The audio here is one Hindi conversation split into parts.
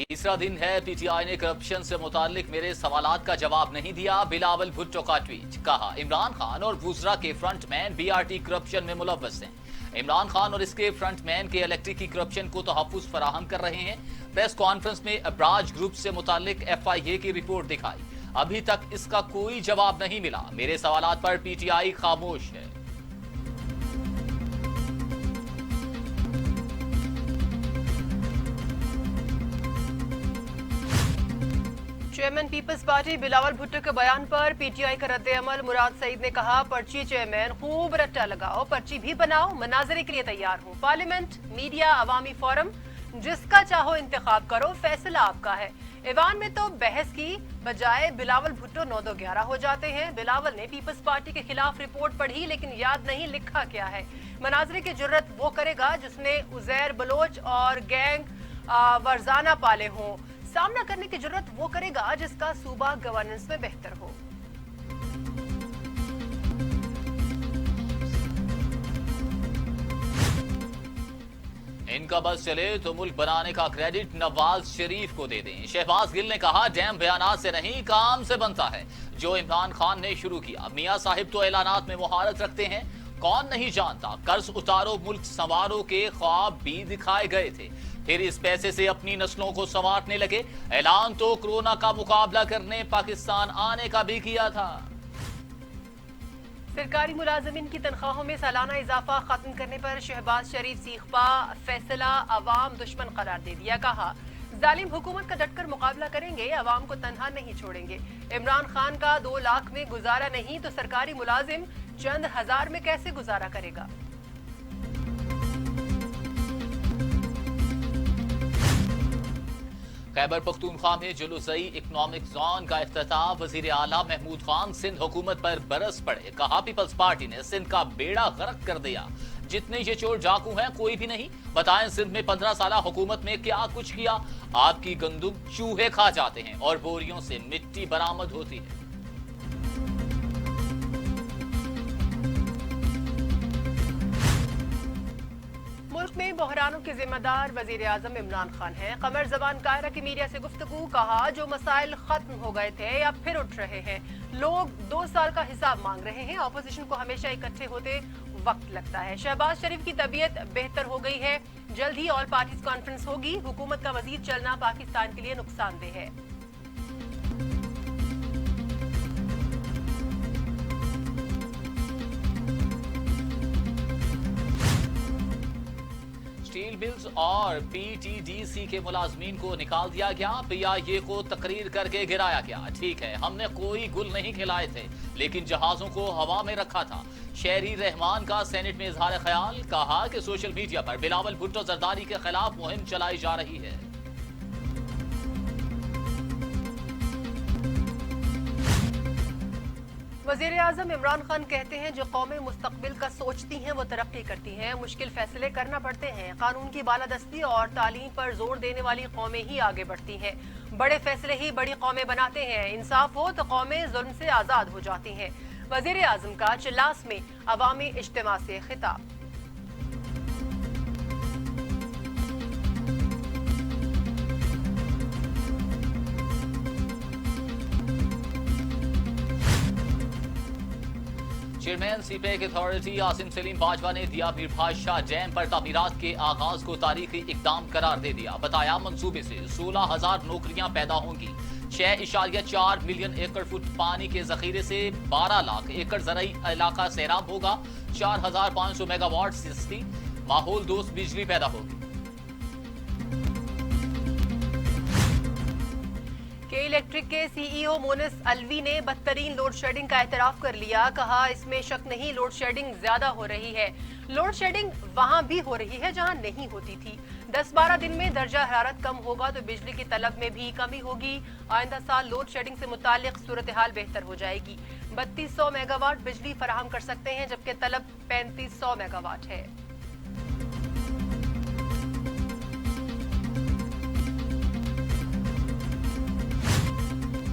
तीसरा दिन है पीटीआई ने करप्शन से मुतालिक मेरे सवालात का जवाब नहीं दिया। बिलावल भुट्टो का ट्वीट, कहा इमरान खान और वुज़रा के फ्रंटमैन बीआरटी करप्शन में मुलव्वस हैं। इमरान खान और इसके फ्रंटमैन के इलेक्ट्रिक की करप्शन को तहफ़्फ़ुज़ फराहम कर रहे हैं। प्रेस कॉन्फ्रेंस में अब्राज ग्रुप से मुतालिक FIA की रिपोर्ट दिखाई, अभी तक इसका कोई जवाब नहीं मिला। मेरे सवालात पर पीटीआई खामोश है। Chairman People's Party Bilawal Bhutto के बयान पर पीटीआई का रद्द-ए-अमल। मुराद सईद ने कहा, पर्ची चेयरमैन खूब रट्टा लगाओ, पर्ची भी बनाओ, मनाजरे के लिए तैयार हूँ। पार्लियामेंट, मीडिया, अवामी फोरम, जिसका चाहो इंतखाब करो, फैसला आपका है। ईवान में तो बहस की बजाय बिलावल भुट्टो 9-11 हो जाते हैं। बिलावल ने पीपल्स पार्टी के खिलाफ रिपोर्ट पढ़ी, लेकिन याद नहीं लिखा क्या है। मनाजरे की जुर्रत वो करेगा जिसने उजैर बलोच और गैंग वरजाना पाले हों। सामना करने की जरूरत वो करेगा जिसका सूबा गवर्नेंस में बेहतर हो। इनका बस चले तो मुल्क बनाने का क्रेडिट नवाज शरीफ को दे दें। शहबाज गिल ने कहा, डैम बयानात से नहीं काम से बनता है, जो इमरान खान ने शुरू किया। मियां साहिब तो ऐलानात में मुहारत रखते हैं, कौन नहीं जानता कर्ज उतारो मुल्क संवारो के ख्वाब भी दिखाए गए थे, फिर इस पैसे से अपनी नस्लों को संवारने लगे। ऐलान तो कोरोना का मुकाबला करने पाकिस्तान आने का भी किया था। सरकारी मुलाजमीन की तनख्वाहों में सालाना इजाफा खत्म करने पर शहबाज शरीफ सीखपा, फैसला अवाम दुश्मन करार दे दिया। कहा, जालिम हुकूमत का डटकर मुकाबला करेंगे, अवाम को तनहा नहीं छोड़ेंगे। इमरान खान का 2 लाख में गुजारा नहीं तो सरकारी मुलाजिम चंद हजार में कैसे गुजारा करेगा। खैबर पख्तूनख्वा में जुलूसई इकोनॉमिक जोन का इफ्तिताह। वजीर आला महमूद खान सिंध हुकूमत पर बरस पड़े। कहा, पीपल्स पार्टी ने सिंध का बेड़ा गर्क कर दिया, जितने ये चोर डाकू हैं कोई भी नहीं। बताएं सिंध में 15 साल हुकूमत में क्या कुछ किया। आपकी गंदुम चूहे खा जाते हैं और बोरियों से मिट्टी बरामद होती है। मुल्क में बहरानों के जिम्मेदार वजीर आजम इमरान खान हैं। कमर जबान कायरा की मीडिया से गुफ्तगू, कहा, जो मसाइल खत्म हो गए थे या फिर उठ रहे हैं। लोग 2 साल का हिसाब मांग रहे हैं। ऑपोजिशन को हमेशा इकट्ठे होते वक्त लगता है। शहबाज शरीफ की तबीयत बेहतर हो गई है, जल्द ही ऑल पार्टीज कॉन्फ्रेंस होगी। हुकूमत का वजीर चलना पाकिस्तान के लिए नुकसानदेह है। स्टील मिल्स और PTDC के मुलाजमीन को निकाल दिया गया। PIA को तकरीर करके गिराया गया। ठीक है, हमने कोई गुल नहीं खिलाए थे, लेकिन जहाजों को हवा में रखा था। शहरी रहमान का सेनेट में इजहार ख्याल। कहा कि सोशल मीडिया पर बिलावल भुट्टो जरदारी के खिलाफ मुहिम चलाई जा रही है। वजीर आजम इमरान खान कहते हैं, जो कौमें मुस्तकबिल का सोचती हैं वो तरक्की करती हैं। मुश्किल फैसले करना पड़ते हैं। कानून की बालादस्ती और तालीम पर जोर देने वाली कौमें ही आगे बढ़ती हैं। बड़े फैसले ही बड़ी कौमें बनाते हैं। इंसाफ हो तो कौमें जुल्म से आजाद हो जाती हैं। वजीर आजम का चिल्लास में अवामी इज्तिमा से खिताब। Chairman CPEC authority Asim Salim Bajwa ने दिया मीर बादशाह डैम पर तामीरात के आगाज को तारीखी इकदाम करार दे दिया। बताया, मंसूबे से 16,000 नौकरियां पैदा होंगी। 6.4 मिलियन एकड़ फुट पानी के जखीरे से 12 लाख एकड़ ज़राई इलाका सैराब होगा। 4,500 मेगावाट से माहौल दोस्त बिजली पैदा होगी। के इलेक्ट्रिक के CEO मोनिस अलवी ने बदतरीन लोड शेडिंग का एतराफ कर लिया। कहा, इसमें शक नहीं, लोड शेडिंग ज्यादा हो रही है। लोड शेडिंग वहां भी हो रही है जहां नहीं होती थी। 10-12 दिन में दर्जा हरारत कम होगा तो बिजली की तलब में भी कमी होगी। आइंदा साल लोड शेडिंग से मुतालिक सूरत हाल बेहतर हो जाएगी। 3200 मेगावाट बिजली फराहम कर सकते हैं, जबकि तलब 3500 मेगावाट है।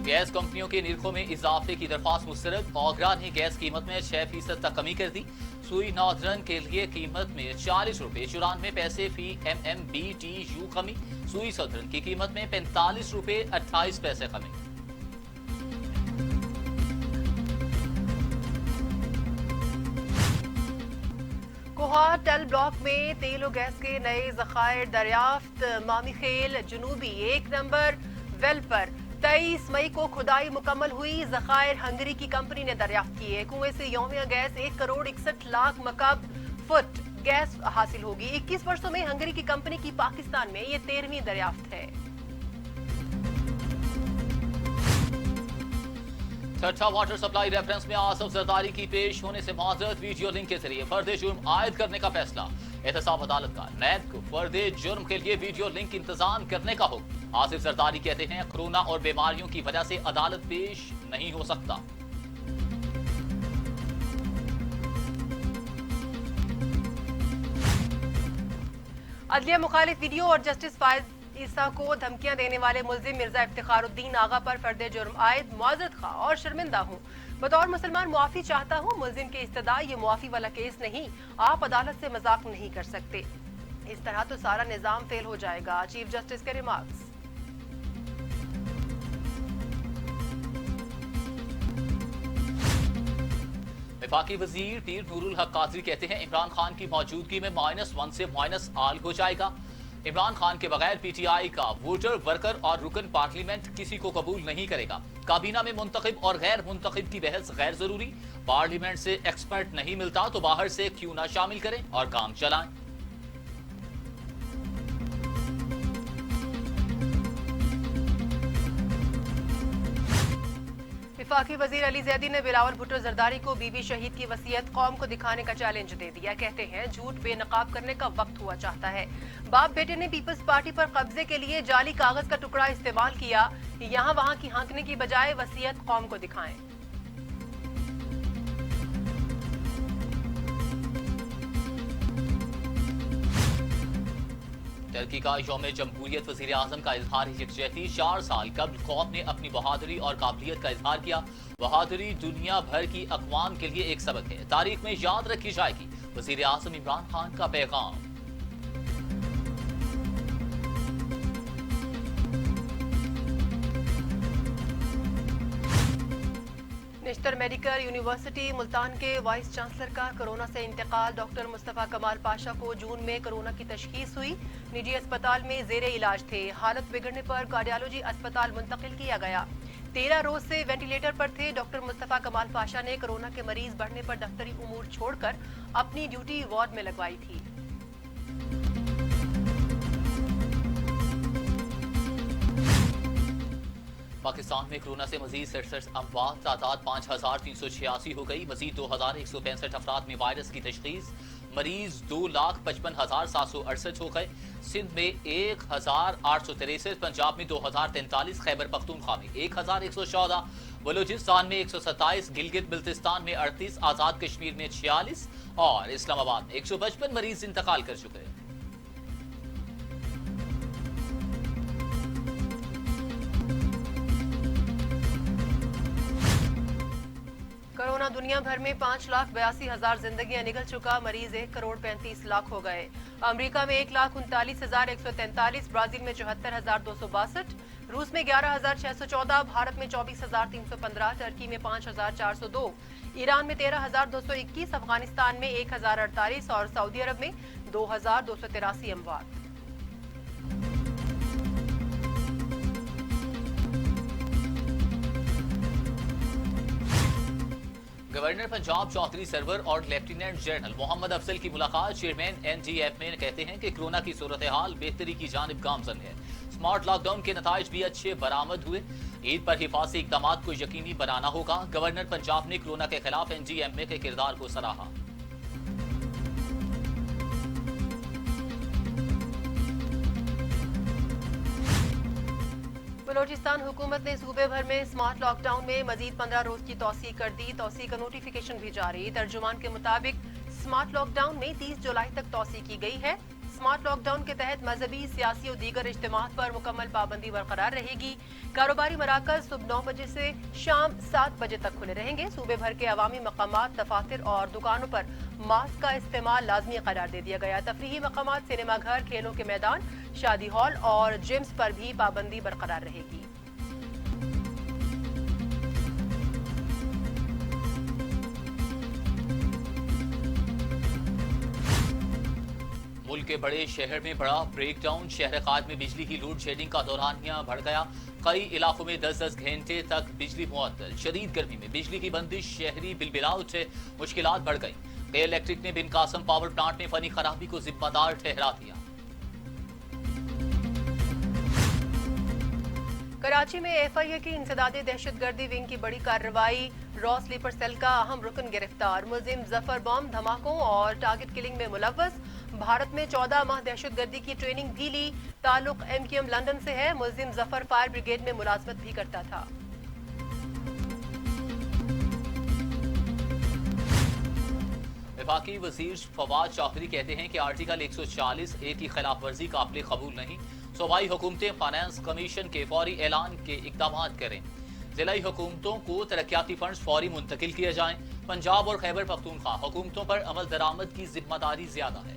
गैस कंपनियों के निर्खों में इजाफे की दरख्वास्त मुस्तरद। ओगरा ने गैस कीमत में 6% तक कमी कर दी। सुई नॉर्दर्न के लिए कीमत में 40 रुपए 94 पैसे फी MMBTU कमी। सुई सदर्न की कीमत में 45 रुपए 28 पैसे कमी। कोहार टेल ब्लॉक में तेल और गैस के नए जखायर दरियाफ्त। मामी खेल जुनूबी 1 नंबर वेल पर 23 मई को खुदाई मुकम्मल हुई। जखायर हंगरी की कंपनी ने दरियाफ्त किए। कुएं से यौमिया गैस 1 करोड़ 61 लाख मकब फुट गैस हासिल होगी। 21 वर्षों में हंगरी की कंपनी की पाकिस्तान में ये 13वीं दरियाफ्त है। छठा वाटर सप्लाई रेफरेंस में आसफ जरदारी की पेश होने से माजरत। वीडियो लिंक के जरिए फर्दे जुर्म आयद करने का फैसला। एहतसाब अदालत का नैब को फर्दे जुर्म के लिए वीडियो लिंक इंतजाम करने का हुक्म। आसिफ जरदारी कहते हैं कोरोना और बीमारियों की वजह से अदालत पेश नहीं हो सकता। अदलिया मुखालिफ वीडियो और जस्टिस फायज ईसा को धमकियां देने वाले मुल्जिम मिर्जा इफ्तिखारुद्दीन आगा पर फर्दे जुर्म आयद। मुआज़रत खा और शर्मिंदा हूँ। बतौर मुसलमान मुआफी चाहता हूँ। मुल्जिम के इस्तदा ये मुआफी वाला केस नहीं। आप अदालत से मजाक नहीं कर सकते। इस तरह तो सारा निजाम फेल हो जाएगा। चीफ जस्टिस के रिमार्क्स। वफाकी वजीर पीर नूरुल हक कादरी कहते हैं इमरान खान की मौजूदगी में -1 से -आल हो जाएगा। इमरान खान के बगैर PTI का वोटर वर्कर और रुकन पार्लियामेंट किसी को कबूल नहीं करेगा। काबीना में मुंतखब और गैर मुंतखब की बहस गैर जरूरी। पार्लियामेंट से एक्सपर्ट नहीं मिलता तो बाहर से क्यों ना शामिल करें और काम चलाएं। वफाकी वजीर अली जैदी ने बिलावल भुट्टो जरदारी को बीबी शहीद की वसीयत कौम को दिखाने का चैलेंज दे दिया। कहते हैं झूठ बेनकाब करने का वक्त हुआ चाहता है। बाप बेटे ने पीपल्स पार्टी पर कब्जे के लिए जाली कागज का टुकड़ा इस्तेमाल किया। यहाँ वहाँ की हाँकने की बजाय वसीयत कौम को दिखाएं। टर्की का यौम जमहूरियत वजीर आजम का इजहार यकजहती। 4 साल कबल कौम ने अपनी बहादुरी और काबिलियत का इजहार किया। बहादुरी दुनिया भर की अक़वाम के लिए एक सबक है, तारीख में याद रखी जाएगी। वजीर आजम इमरान खान का पैगाम। निश्तर मेडिकल यूनिवर्सिटी मुल्तान के वाइस चांसलर का कोरोना से इंतकाल। डॉक्टर मुस्तफा कमाल पाशा को जून में कोरोना की तशखीस हुई। निजी अस्पताल में जेरे इलाज थे। हालत बिगड़ने पर कार्डियोलॉजी अस्पताल मुंतकिल किया गया। 13 रोज से वेंटिलेटर पर थे। डॉक्टर मुस्तफा कमाल पाशा ने कोरोना के मरीज बढ़ने पर दफ्तरी उमूर छोड़कर अपनी ड्यूटी वार्ड में लगवाई थी। पाकिस्तान में कोरोना से मजीद 67 अमवात। तादाद 5386 हो गई। मजीद 2165 अफराद में वायरस की तशखीस। मरीज 2,55,768 हो गए। सिंध में 1,863, पंजाब में 2,043, खैबर पख्तूनख्वा में 1,114, बलूचिस्तान में 127, गिलगित बिल्तिस्तान में 38, आजाद कश्मीर में 46 और इस्लामाबाद में 155 मरीज इंतकाल कर चुके हैं। कोरोना दुनिया भर में 5,82,000 जिंदगियां निकल चुका। मरीज 1,35,00,000 हो गए। अमेरिका में 1,39,143, ब्राजील में 74,262, रूस में 11,614, भारत में 24,315, टर्की में 5,402, ईरान में 13,221, अफगानिस्तान में 1,048 और सऊदी अरब में 2,283 अमवात। गवर्नर पंजाब चौधरी सरवर और लेफ्टिनेंट जनरल मोहम्मद अफजल की मुलाकात। चेयरमैन NDF में कहते हैं कि कोरोना की सूरत हाल बेहतरी की जानिब गामजन है। स्मार्ट लॉकडाउन के नताइज भी अच्छे बरामद हुए। ईद पर हिफाजती इकदाम को यकीनी बनाना होगा। गवर्नर पंजाब ने कोरोना के खिलाफ NDF के किरदार को सराहा। बलोचिस्तान हुकूमत ने सूबे भर में स्मार्ट लॉकडाउन में मजीद 15 रोज की तौसी कर दी। तौसी का नोटिफिकेशन भी जारी। तर्जुमान के मुताबिक स्मार्ट लॉकडाउन में 30 जुलाई तक तौसी की गई है। स्मार्ट लॉकडाउन के तहत मजहबी, सियासी और दीगर इज्तिमात पर मुकम्मल पाबंदी बरकरार रहेगी। कारोबारी मराकज सुबह 9 बजे से शाम 7 बजे तक खुले रहेंगे। सूबे भर के अवामी मकामात, दफातर और दुकानों पर मास्क का इस्तेमाल लाजमी करार दे दिया गया। तफरीही मकामात, सिनेमा घर, खेलों के मैदान, शादी हॉल और जिम्स पर भी पाबंदी बरकरार रहेगी। मुल्क के बड़े शहर में बड़ा ब्रेकडाउन। शहर खाद में बिजली की लोड शेडिंग का दौरानिया बढ़ गया। कई इलाकों में 10-10 घंटे तक बिजली मुअत्तल। शदीद गर्मी में बिजली की बंदिश, शहरी बिलबिला उठे, मुश्किलात बढ़ गई। के इलेक्ट्रिक ने बिन कासम पावर प्लांट में फनी खराबी को जिम्मेदार ठहरा दिया। कराची में एफआईए की इंसदादी दहशतगर्दी विंग की बड़ी कार्रवाई। रॉ स्लीपर सेल का अहम रुकन गिरफ्तार। मुलजिम जफर बम धमाकों और टारगेट किलिंग में मुलव्वस। भारत में 14 माह दहशतगर्दी की ट्रेनिंग भी ली। ताल्लुक MQM लंदन से है। मुलजिम जफर फायर ब्रिगेड में मुलाजमत भी करता था। वफाकी वजीर फवाद चौधरी कहते हैं कि आर्टिकल 140A की खिलाफ वर्जी काबिल कबूल नहीं। सूबाई हुकूमतें फाइनेंस कमीशन के फौरी ऐलान के इकदाम करें। जिलाई हुकूमतों को तरक्याती फंड फौरी मुंतकिल किए जाएं। पंजाब और खैबर पख्तूनख्वा हुकूमतों पर अमल दरामद की जिम्मेदारी ज्यादा है।